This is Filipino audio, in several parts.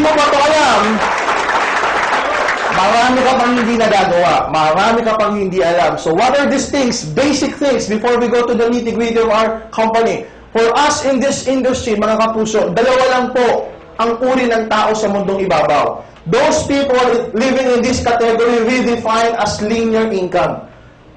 mo ba ito alam? Marami ka pang hindi nagagawa. Marami ka pang hindi alam. So what are these things, basic things, before we go to the nitty-gritty of our company? For us in this industry, mga kapuso, dalawa lang po ang uri ng tao sa mundong ibabaw. Those people living in this category we define as linear income.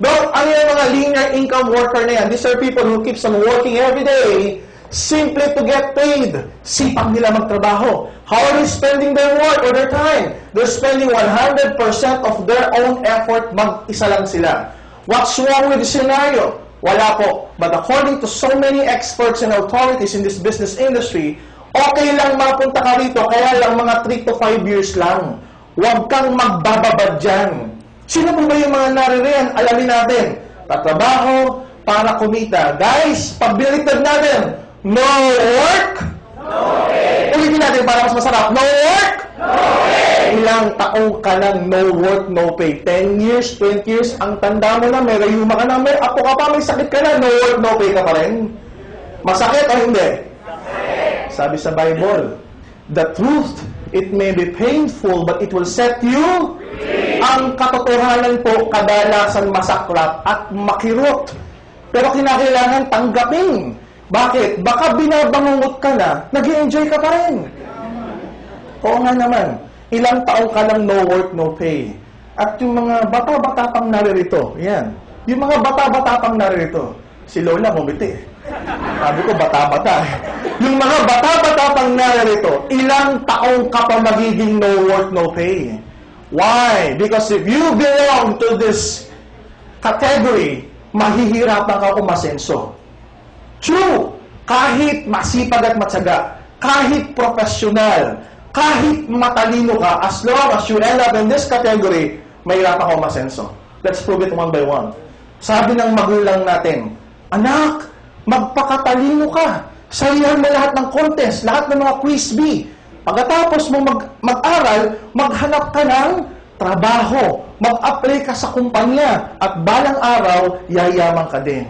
Ano yung mga linear income worker na yan? These are people who keeps on working every day simply to get paid. Sipag nila magtrabaho. How are they spending their work or their time? They're spending 100% of their own effort. Mag-isa lang sila. What's wrong with the scenario? Wala po. But according to so many experts and authorities in this business industry, okay lang mapunta ka rito, kaya lang mga 3 to 5 years lang. Huwag kang magbababad dyan. Sino po ba yung mga naririyan? Alamin natin. Tatrabaho para kumita. Guys, pagbaliktad natin, no work, no pay. Ulitin natin para mas masarap. No work, no pay. Ilang taong ka lang no work, no pay. 10 years, 20 years, ang tanda mo na, may rayuma ka na, may apo ka pa, may sakit ka na, no work, no pay ka pa rin. Masakit o hindi? Sabi sa Bible, the truth, it may be painful, but it will set you free. Ang katotohanan po, kadalasan masaklap at makirot. Pero kinakailangan tanggapin. Bakit? Baka binabangungot ka na, nag-i-enjoy ka pa rin. Oo nga naman. Ilang taong ka lang no work, no pay. At yung mga bata-bata pang naririto, yan. Yung mga bata-bata pang naririto, si Lola ngumiti. Sabi ko, bata-bata. Yung mga bata-bata pang naririto, ilang taong ka pa magiging no work, no pay. Why? Because if you belong to this category, mahihirapan ka umasenso. True, kahit masipag at matyaga, kahit professional, kahit matalino ka, as long as you end up in this category, mahirapan ka umasenso. Let's prove it one by one. Sabi ng magulang natin, anak, magpakatalino ka. Salihan mo lahat ng contest, lahat ng mga quiz bee. Pagkatapos mo mag-aral, maghanap ka ng trabaho. Mag-apply ka sa kumpanya. At balang araw, yayaman ka din.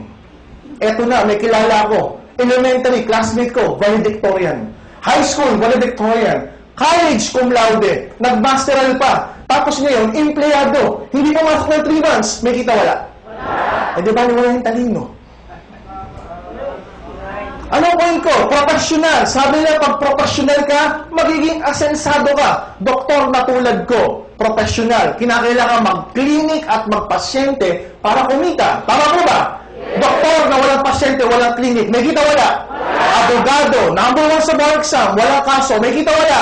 Eto na, may kilala ko. Elementary, classmate ko, valedictorian. High school, valedictorian. College, cum laude. Nag-masteral pa. Tapos ngayon, empleyado. Hindi pa masok ng 3 months. May kita wala? Wala. Eh di ba wala yung talino? Ano point ko? Professional. Sabi niya, pag professional ka, magiging asensado ka. Doktor na tulad ko, professional. Kinakailangan mag-clinic at magpasyente para kumita. Tama po ba? Yes. Doktor na walang pasyente, walang clinic, may kita wala? Abogado, number 1 sa bar exam, walang kaso, may kita wala?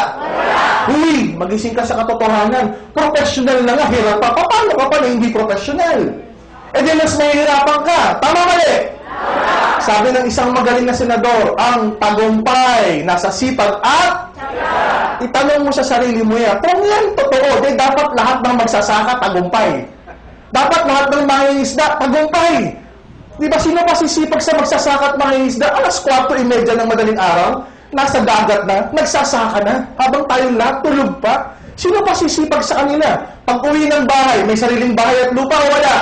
Uy, magising ka sa katotohanan. Professional na nga, hirap pa. Paano ka pa na hindi professional? E di mas mahihirapan ka. Tama mali? Sabi ng isang magaling na senador, ang tagumpay nasa sipag at itanong mo sa sarili mo yan, kung yan totoo, di dapat lahat ng magsasaka tagumpay. Dapat lahat ng mangingisda tagumpay. Di ba sino pa sisipag sa magsasaka at mangingisda? Alas 4:30 ng madaling araw, nasa dagat na, nagsasaka na, habang tayong lahat tulog pa. Sino pa sisipag sa kanila? Pag uwi ng bahay, may sariling bahay at lupa o wala?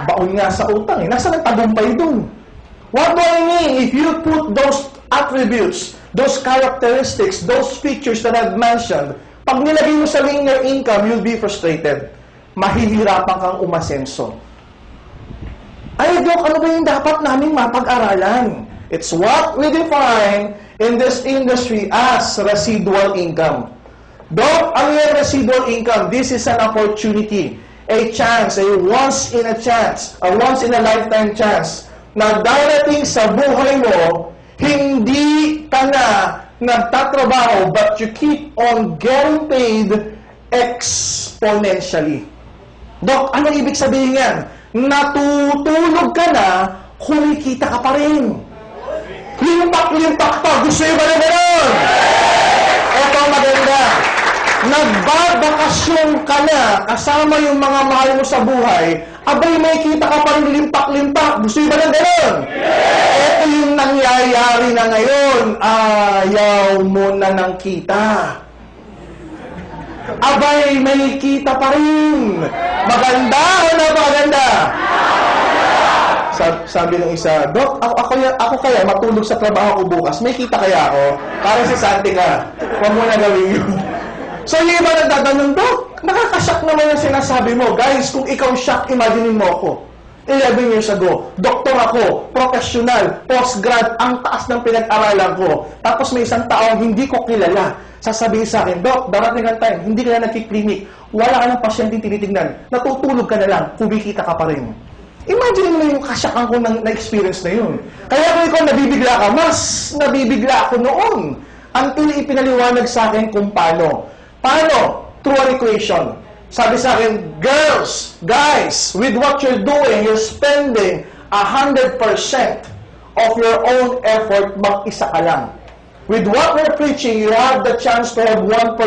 Baon nga sa utang eh. Nasaan ang tagumpay dun? What do I mean? If you put those attributes, those characteristics, those features that I've mentioned, pag nilagay mo sa linear income, you'll be frustrated. Mahihirapan kang umasenso. Ay, Dok, ano ba yung dapat naming mapag-aralan? It's what we define in this industry as residual income. Dok, ano yung residual income? This is an opportunity, a chance, a once in a lifetime chance na darating sa buhay mo, hindi ka na nagtatrabaho, but you keep on getting paid exponentially. Dok, anong ibig sabihin yan? Natutulog ka na, kumikita ka pa rin. Limpak-limpak pa. Gusto nyo ba na gano'n? Ito maganda. Nagbabakasyon ka na kasama yung mga mahal mo sa buhay, abay may kita ka pa rin limpak-limpak. Gusto nyo ba na gano'n? Ito yung nangyayari na ngayon. Ayaw mo na ng kita. Abay may kita pa rin. Maganda o napakaganda? Sabi ng isa, Dok, ako kaya matulog sa trabaho ko bukas, may kita kaya ako? Para si Santi ka, huwag mo na gawin yun. So yung iba nagtatanong, Dok, nakakashock naman yung sinasabi mo. Guys, kung ikaw shock, imagine mo ako. 11 years ago, doktor ako, professional, postgrad, ang taas ng pinag-aralan ko. Tapos may isang taong hindi ko kilala. Sasabihin sa akin, Dok, darating ang time, hindi ka na nagkiklinik, wala ka ng pasyenteng tinitignan, natutulog ka na lang, kumikita ka pa rin. Imagine mo yung kasyakan ko na-experience na yun. Kaya kung ikaw nabibigla ka, mas nabibigla ako noon. Until ipinaliwanag sa akin kung paano. Paano? Through an equation. Sabi sa akin, girls, guys, with what you're doing, you're spending 100% of your own effort, mag-isa ka lang. With what we're preaching, you have the chance to have 1%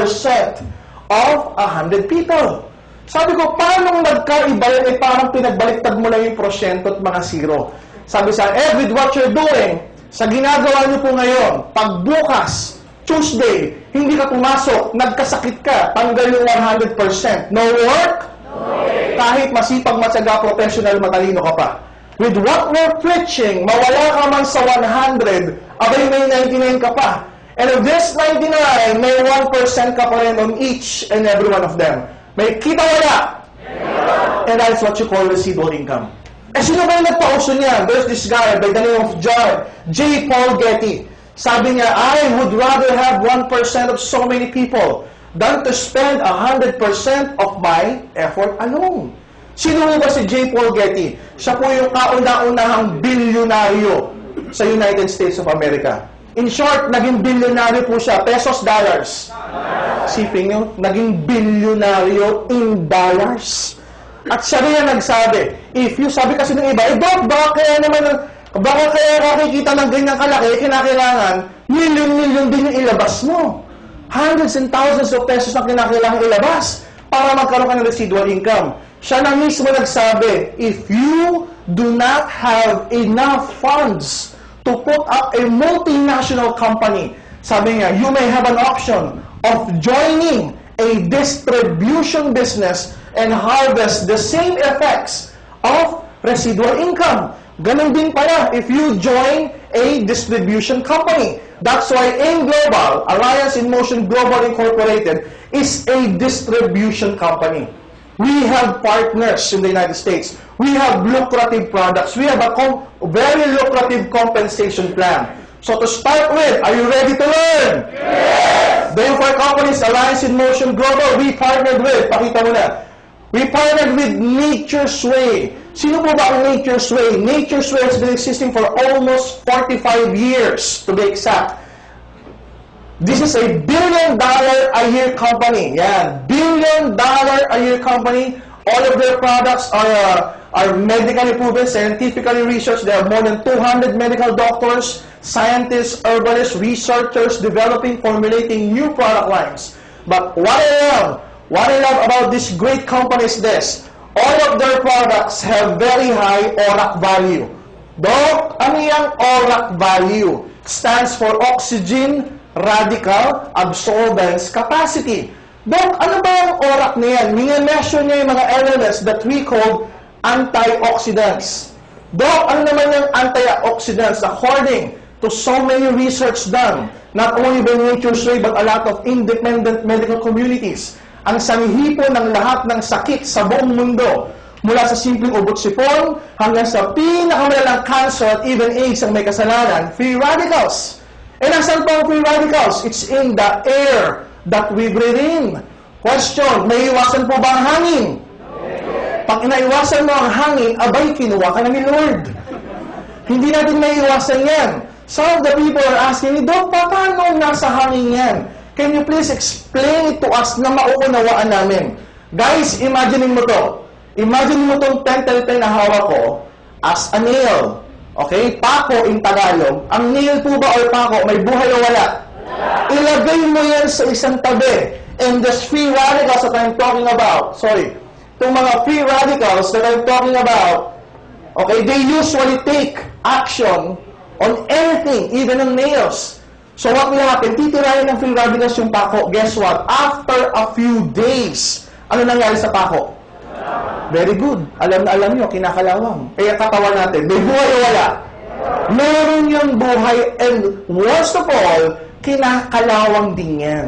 of 100 people. Sabi ko, paano nagkaiba yun? Parang pinagbaliktad mo lang yung prosyento at mga zero. Sabi sa akin, with what you're doing, sa ginagawa niyo po ngayon, pagbukas, Tuesday, hindi ka pumasok, nagkasakit ka, tanggal yung 100%. No work? No. Kahit masipag, matyaga, professional, matalino ka pa. With what we're preaching, mawala ka man sa 100, abay may 99 ka pa. And of this 99, may 1% ka pa rin on each and every one of them. May kita wala. And that's what you call residual income. Eh, sino ba yung nagpauso niya? There's this guy by the name of J. Paul Getty. Sabi niya, I would rather have 1% of so many people than to spend 100% of my effort alone. Sino ba si J. Paul Getty? Siya po yung kauna-unahang bilyonaryo sa United States of America. In short, naging bilyonaryo po siya. Pesos, dollars. Siping nyo, naging bilyonaryo in dollars. At siya rin nagsabi, if you, sabi kasi ng iba, Doc, baka kaya kakikita ng ganyang kalaki, kinakailangan, milyon-milyon din yung ilabas mo. Hundreds and thousands of pesos na kinakailangan ilabas para magkaroon ka ng residual income. Siya na mismo nagsabi, if you do not have enough funds to put up a multinational company, sabi niya, you may have an option of joining a distribution business and harvest the same effects of residual income. Ganun din pala if you join a distribution company. That's why AIM Global, Alliance in Motion Global Incorporated, is a distribution company. We have partners in the United States. We have lucrative products. We have a very lucrative compensation plan. So to start with, are you ready to learn? Yes! Then for companies, Alliance in Motion Global, we partnered with, pakita mo na, we partnered with Nature's Way. Sino po ba ang Nature's Way? Nature's Way has been existing for almost 45 years, to be exact. This is a $1 billion a year company. Yeah, $1 billion a year company. All of their products are medically proven, scientifically researched. They have more than 200 medical doctors, scientists, herbalists, researchers developing, formulating new product lines. But what I love about this great company is this. All of their products have very high ORAC value. Doc, ano yung ORAC value? Stands for Oxygen Radical Absorbance Capacity. Doc, ano ba yung ORAC na yan? Mini-measure niya yung mga elements that we call antioxidants. Doc, ano naman yung antioxidants? According to so many research done, not only by Nature's Way, but a lot of independent medical communities, ang sanhipo ng lahat ng sakit sa buong mundo, mula sa simpleng ubot-sipon hanggang sa pinakamalalang cancer at even AIDS ang may kasalanan, free radicals. And asan pa ang free radicals? It's in the air that we breathe in. Question, may iwasan po ba ang hangin? Pag inaiwasan mo ang hangin, abay, kinuha ka na ni Lord. Hindi natin may iwasan yan. Some of the people are asking me, Doc, paano nasa hangin yan? Can you please explain it to us na mauunawaan namin? Guys, imagine mo to. Imagine mo itong pen na hawak ko as a nail. Okay? Pako in Tagalog. Ang nail po ba or pako, may buhay o wala? Ilagay mo yan sa isang tabi. And the free radicals that I'm talking about, itong mga free radicals that I'm talking about, okay, they usually take action on anything, even on nails. So what will happen? Titirahin ng free radicals yung pako. Guess what? After a few days, ano nangyari sa pako? Very good. Alam na alam nyo, kinakalawang. Eh, katawan natin, may buhay o wala? Meron yung buhay, and worst of all, kinakalawang din yan.